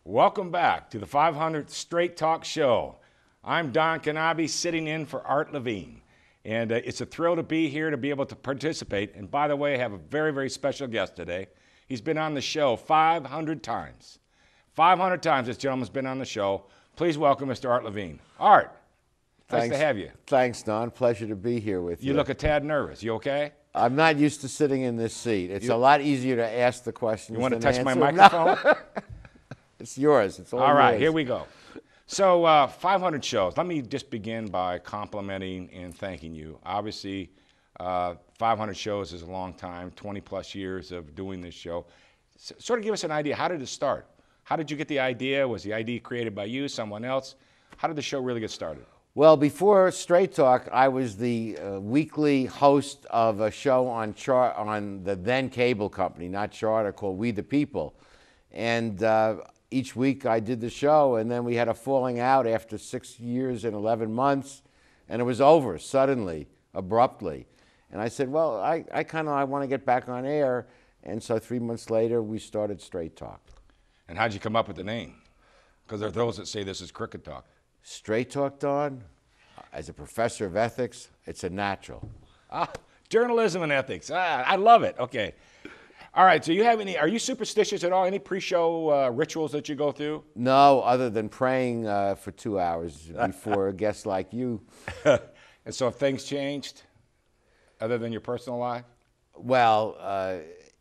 Welcome back to the 500th Straight Talk Show. I'm Don Knabe, sitting in for Art Levine. And it's a thrill to be here to be able to participate. And by the way, I have a very, very special guest today. He's been on the show 500 times. 500 times this gentleman's been on the show. Please welcome Mr. Art Levine. Art, nice to have you. Thanks, Don. Pleasure to be here with you. You look a tad nervous. You okay? I'm not used to sitting in this seat. It's a lot easier to ask the questions. You want to touch answer. my microphone? No. It's yours. It's all right, yours. here we go. So 500 shows. Let me just begin by complimenting and thanking you. Obviously, 500 shows is a long time, 20 plus years of doing this show. Sort of give us an idea. How did it start? How did you get the idea? Was the idea created by you, someone else? How did the show really get started? Well, before Straight Talk, I was the weekly host of a show on the then cable company, not Charter, called We the People. And each week I did the show, and then we had a falling out after 6 years and 11 months, and it was over suddenly, abruptly. And I said, well, I want to get back on air. And so 3 months later, we started Straight Talk. And how'd you come up with the name? Because there are those that say this is Crooked Talk. Straight Talk, Don, as a professor of ethics, it's a natural. Journalism and ethics. I love it. Okay. All right, so are you superstitious at all? Any pre-show rituals that you go through? No, other than praying for 2 hours before a guest like you. And so have things changed, other than your personal life? Well,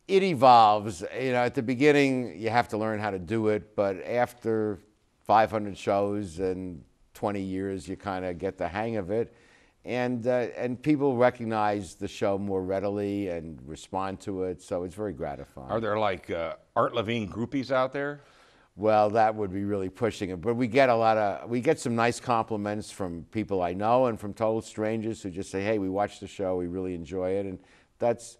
it evolves. You know, at the beginning, you have to learn how to do it, but after 500 shows and 20 years, you kind of get the hang of it. And people recognize the show more readily and respond to it, so it's very gratifying. Are there like Art Levine groupies out there? Well, that would be really pushing it, but we get some nice compliments from people I know and from total strangers who just say, "Hey, we watched the show, we really enjoy it," and that's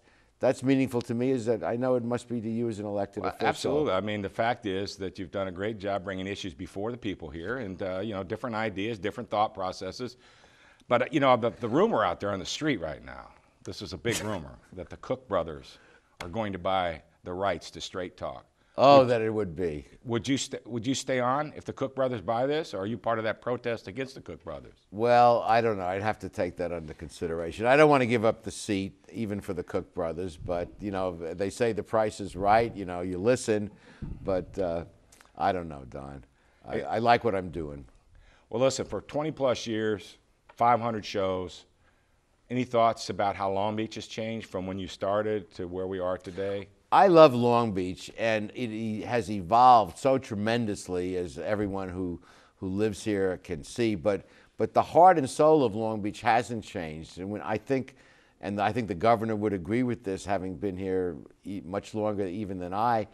meaningful to me. Is that I know it must be to you as an elected official. Absolutely. I mean, the fact is that you've done a great job bringing issues before the people here, and different ideas, different thought processes. But, the rumor out there on the street right now, this is a big rumor, that the Cook brothers are going to buy the rights to Straight Talk. Oh, that it would be. Would you stay on if the Cook brothers buy this, or are you part of that protest against the Cook brothers? Well, I don't know. I'd have to take that under consideration. I don't want to give up the seat, even for the Cook brothers, but, they say the price is right. You listen, but I don't know, Don. I like what I'm doing. Well, listen, for 20 plus years, 500 shows. Any thoughts about how Long Beach has changed from when you started to where we are today? I love Long Beach, and it has evolved so tremendously, as everyone who lives here can see. But the heart and soul of Long Beach hasn't changed. And I think the governor would agree with this, having been here much longer even than I.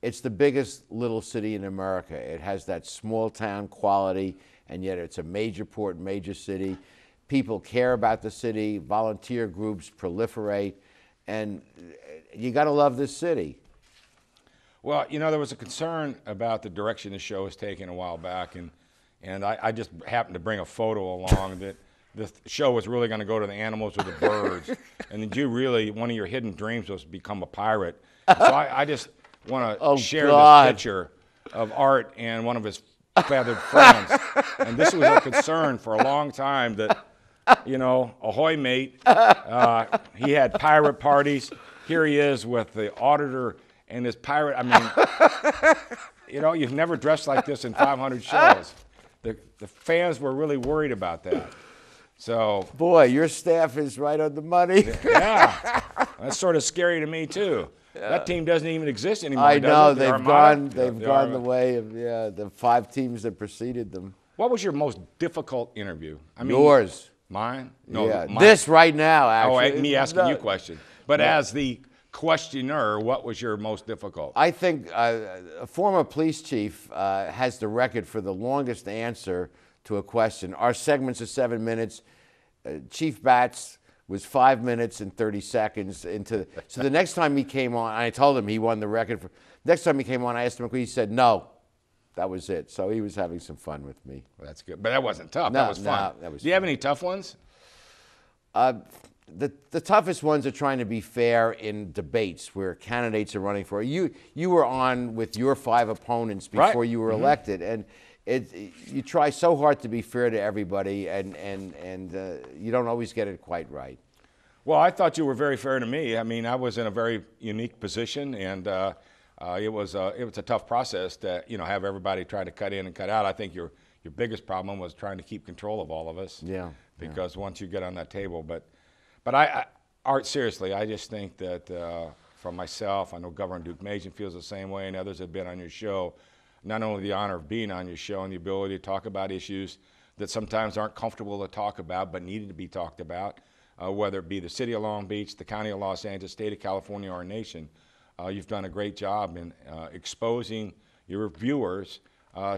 It's the biggest little city in America. It has that small town quality, and yet it's a major port, major city. People care about the city, volunteer groups proliferate, and you got to love this city. Well, there was a concern about the direction the show was taking a while back, and I just happened to bring a photo along that the show was really going to go to the animals or the birds, and then one of your hidden dreams was to become a pirate. So I just want to share this picture of Art and one of his feathered friends. And this was a concern for a long time that, ahoy mate, he had pirate parties. Here he is with the auditor and his pirate. I mean, you've never dressed like this in 500 shows. The fans were really worried about that. So, boy, your staff is right on the money. Yeah, that's sort of scary to me too. That team doesn't even exist anymore. I know, does it? they've gone the way of the 5 teams that preceded them. What was your most difficult interview? Yours. Mine? No, yeah. mine. This right now, actually. Oh, me asking you a question. But as the questioner, what was your most difficult? I think a former police chief has the record for the longest answer to a question. Our segments are 7 minutes. Chief Batts was 5 minutes and 30 seconds into. So the next time he came on, I told him he won the record. Next time he came on, I asked him, he said no. That was it. So he was having some fun with me. Well, that's good. But that wasn't tough. No, that was fun. that was Do you have any tough ones? the toughest ones are trying to be fair in debates where candidates are running for you. You were on with your 5 opponents before Right. you were elected, and you try so hard to be fair to everybody, and you don't always get it quite right. Well, I thought you were very fair to me. I mean, I was in a very unique position, and it was a tough process to have everybody try to cut in and cut out. I think your biggest problem was trying to keep control of all of us. Yeah. Because once you get on that table, but Art, seriously, I just think that from myself, I know Governor Deukmejian feels the same way, and others have been on your show. Not only the honor of being on your show and the ability to talk about issues that sometimes aren't comfortable to talk about but needed to be talked about, whether it be the city of Long Beach, the county of Los Angeles, state of California, or our nation. You've done a great job in exposing your viewers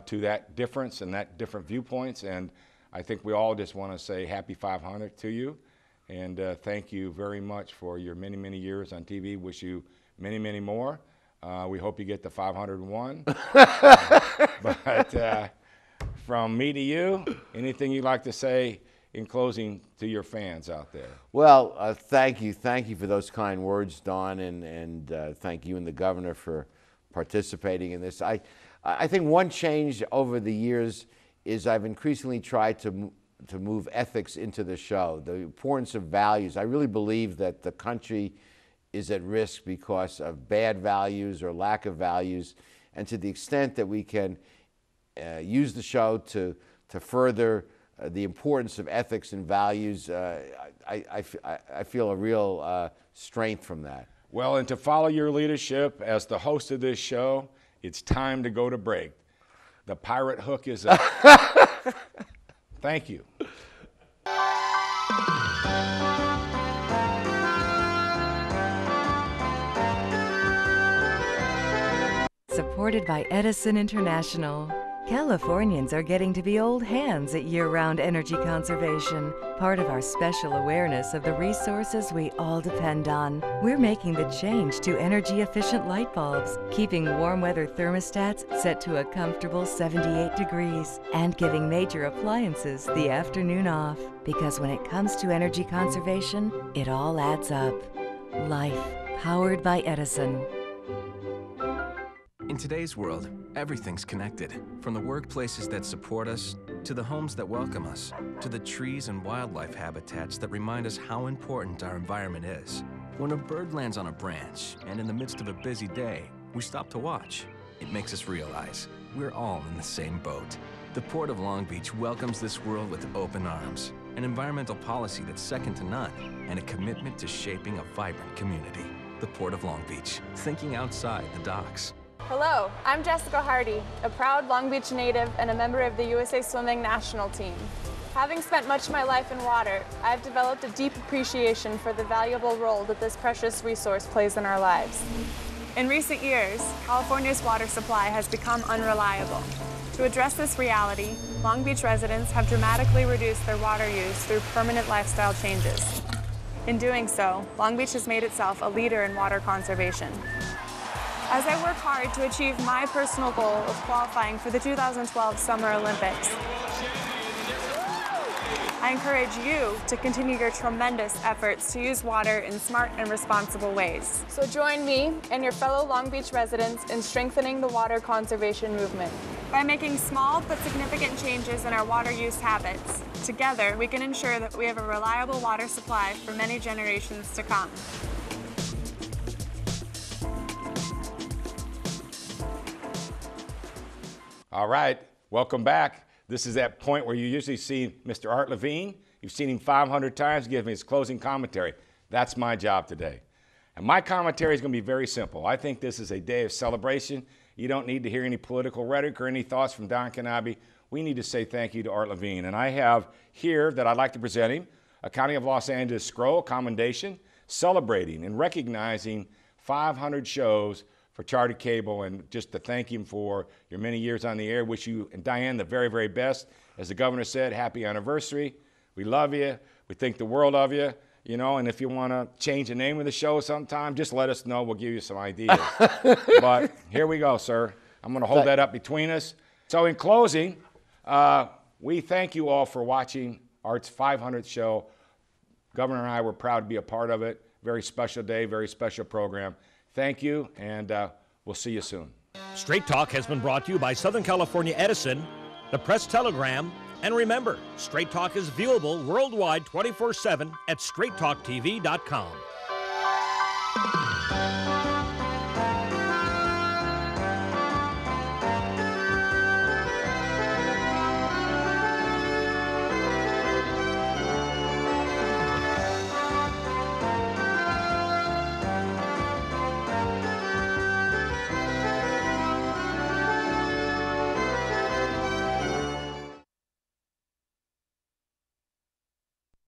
to that difference and that different viewpoints, and I think we all just want to say happy 500 to you, and thank you very much for your many, many years on TV. Wish you many, many more. We hope you get the 501. But from me to you, anything you'd like to say in closing to your fans out there? Well, thank you for those kind words, Don, and thank you and the governor for participating in this. I think one change over the years is I've increasingly tried to move ethics into the show, the importance of values. I really believe that the country is at risk because of bad values or lack of values, and to the extent that we can use the show to further the importance of ethics and values, I feel a real strength from that. Well, and to follow your leadership as the host of this show, it's time to go to break. The pirate hook is up. Thank you. Supported by Edison International. Californians are getting to be old hands at year-round energy conservation, part of our special awareness of the resources we all depend on. We're making the change to energy-efficient light bulbs, keeping warm weather thermostats set to a comfortable 78 degrees, and giving major appliances the afternoon off. Because when it comes to energy conservation, it all adds up. Life, powered by Edison. In today's world, everything's connected. From the workplaces that support us, to the homes that welcome us, to the trees and wildlife habitats that remind us how important our environment is. When a bird lands on a branch, and in the midst of a busy day, we stop to watch, it makes us realize we're all in the same boat. The Port of Long Beach welcomes this world with open arms, an environmental policy that's second to none, and a commitment to shaping a vibrant community. The Port of Long Beach, thinking outside the docks. Hello, I'm Jessica Hardy, a proud Long Beach native and a member of the USA Swimming national team. Having spent much of my life in water, I've developed a deep appreciation for the valuable role that this precious resource plays in our lives. In recent years, California's water supply has become unreliable. To address this reality, Long Beach residents have dramatically reduced their water use through permanent lifestyle changes. In doing so, Long Beach has made itself a leader in water conservation. As I work hard to achieve my personal goal of qualifying for the 2012 Summer Olympics, I encourage you to continue your tremendous efforts to use water in smart and responsible ways. So join me and your fellow Long Beach residents in strengthening the water conservation movement. By making small but significant changes in our water use habits, together we can ensure that we have a reliable water supply for many generations to come. All right, welcome back. This is that point where you usually see Mr. Art Levine. You've seen him 500 times give me his closing commentary. That's my job today. And my commentary is going to be very simple. I think this is a day of celebration. You don't need to hear any political rhetoric or any thoughts from Don Knabe. We need to say thank you to Art Levine. And I have here that I'd like to present him a County of Los Angeles scroll commendation celebrating and recognizing 500 shows for Charter Cable, and just to thank him for your many years on the air. Wish you and Diane the very, very best. As the governor said, happy anniversary. We love you. We think the world of you. You know, and if you want to change the name of the show sometime, just let us know. We'll give you some ideas. But here we go, sir. I'm going to hold that up between us. So in closing, we thank you all for watching Art's 500th show. Governor and I were proud to be a part of it. Very special day, very special program. Thank you, and we'll see you soon. Straight Talk has been brought to you by Southern California Edison, the Press Telegram, and remember, Straight Talk is viewable worldwide 24/7 at straighttalktv.com.